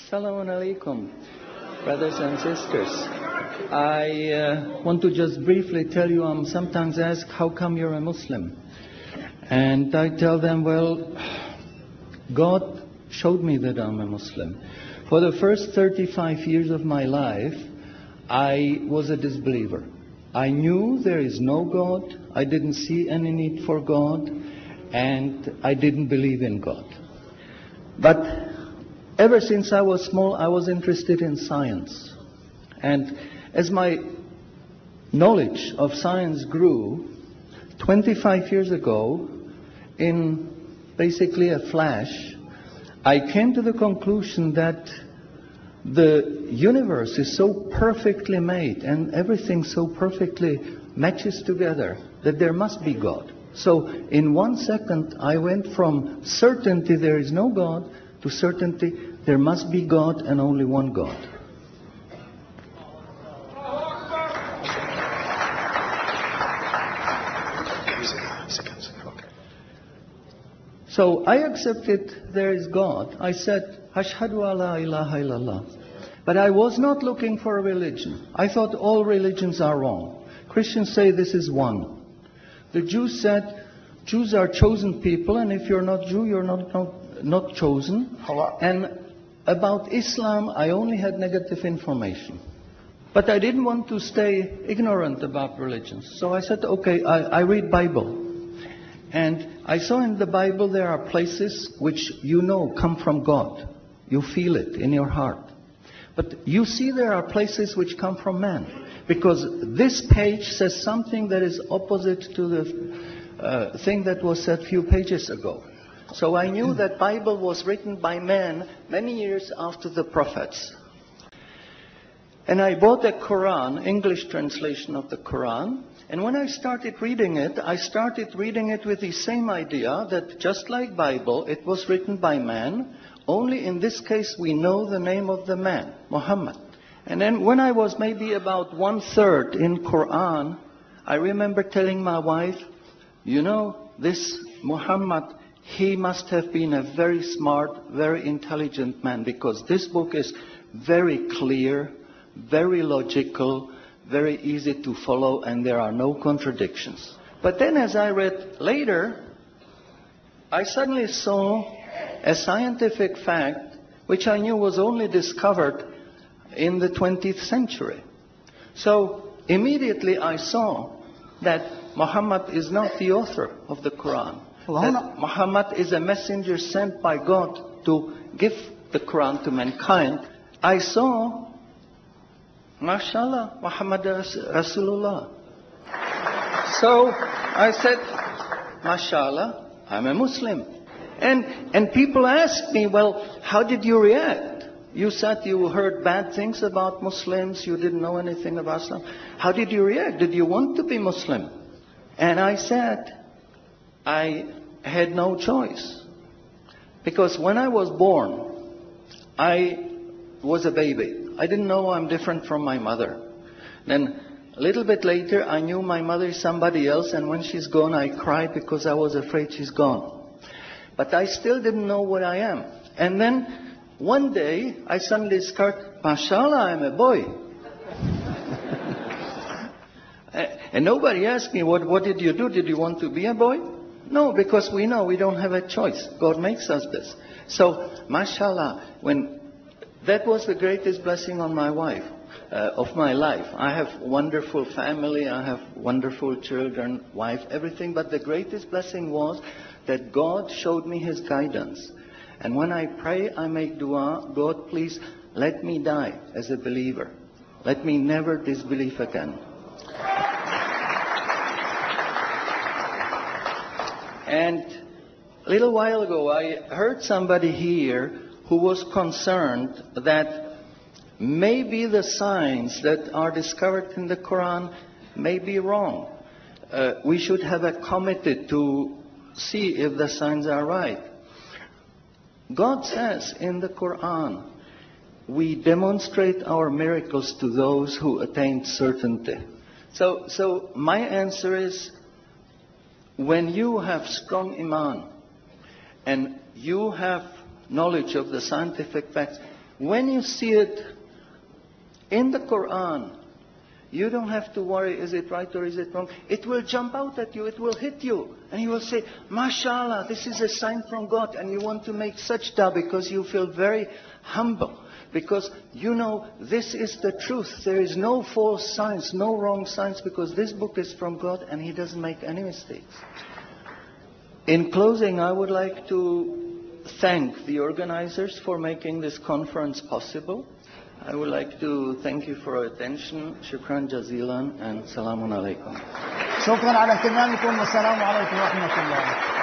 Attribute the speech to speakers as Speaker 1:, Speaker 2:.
Speaker 1: Assalamu alaikum, brothers and sisters. I want to just briefly tell you, I'm sometimes asked, how come you're a Muslim? And I tell them, well, God showed me that I'm a Muslim. For the first 35 years of my life, I was a disbeliever. I knew there is no God, I didn't see any need for God, and I didn't believe in God. But ever since I was small, I was interested in science. And as my knowledge of science grew, 25 years ago, in basically a flash, I came to the conclusion that the universe is so perfectly made and everything so perfectly matches together that there must be God. So in 1 second, I went from certainty there is no God to certainty there must be God and only one God. So I accepted there is God. I said, Ashhadu alla ilaha illallah. But I was not looking for a religion. I thought all religions are wrong. Christians say this is one. The Jews said, Jews are chosen people, and if you're not Jew, you're not chosen. And about Islam, I only had negative information. But I didn't want to stay ignorant about religions. So I said, okay, I read Bible. And I saw in the Bible there are places which you know come from God. You feel it in your heart. But you see there are places which come from man. Because this page says something that is opposite to the thing that was said a few pages ago. So I knew that Bible was written by men many years after the prophets. And I bought a Quran, English translation of the Quran. And when I started reading it with the same idea that just like Bible, it was written by man. Only in this case we know the name of the man, Muhammad. And then when I was maybe about 1/3 in Quran, I remember telling my wife, you know, this Muhammad, he must have been a very smart, very intelligent man, because this book is very clear, very logical, very easy to follow, and there are no contradictions. But then as I read later, I suddenly saw a scientific fact which I knew was only discovered in the 20th century. So immediately I saw that Muhammad is not the author of the Quran. That Muhammad is a messenger sent by God to give the Quran to mankind. I saw, MashaAllah, Muhammad Rasulullah. So I said, MashaAllah, I'm a Muslim. And people ask me, well, how did you react? You said you heard bad things about Muslims, you didn't know anything about Islam. How did you react? Did you want to be Muslim? And I said, I had no choice. Because when I was born, I was a baby. I didn't know I'm different from my mother. Then a little bit later, I knew my mother is somebody else, and when she's gone, I cried because I was afraid she's gone. But I still didn't know what I am. And then one day, I suddenly discovered, MashaAllah, I'm a boy. And nobody asked me, what did you do? Did you want to be a boy? No, because we know we don't have a choice. God makes us this. So, MashaAllah, that was the greatest blessing on my wife, of my life. I have wonderful family, I have wonderful children, wife, everything. But the greatest blessing was that God showed me His guidance. And when I pray, I make dua, God, please let me die as a believer. Let me never disbelieve again. And a little while ago, I heard somebody here who was concerned that maybe the signs that are discovered in the Quran may be wrong. We should have a committee to see if the signs are right. God says in the Quran, we demonstrate our miracles to those who attain certainty. So my answer is, when you have strong iman and you have knowledge of the scientific facts, When you see it in the Quran, you don't have to worry, is it right or is it wrong? It will jump out at you, it will hit you. And you will say, MashaAllah, this is a sign from God. And you want to make sajda because you feel very humble. Because you know this is the truth. There is no false signs, no wrong signs, because this book is from God and He doesn't make any mistakes. In closing, I would like to thank the organizers for making this conference possible. I would like to thank you for your attention. Shukran jazilan and salamun alaikum.
Speaker 2: شكرا على اهتمامكم والسلام عليكم ورحمة الله.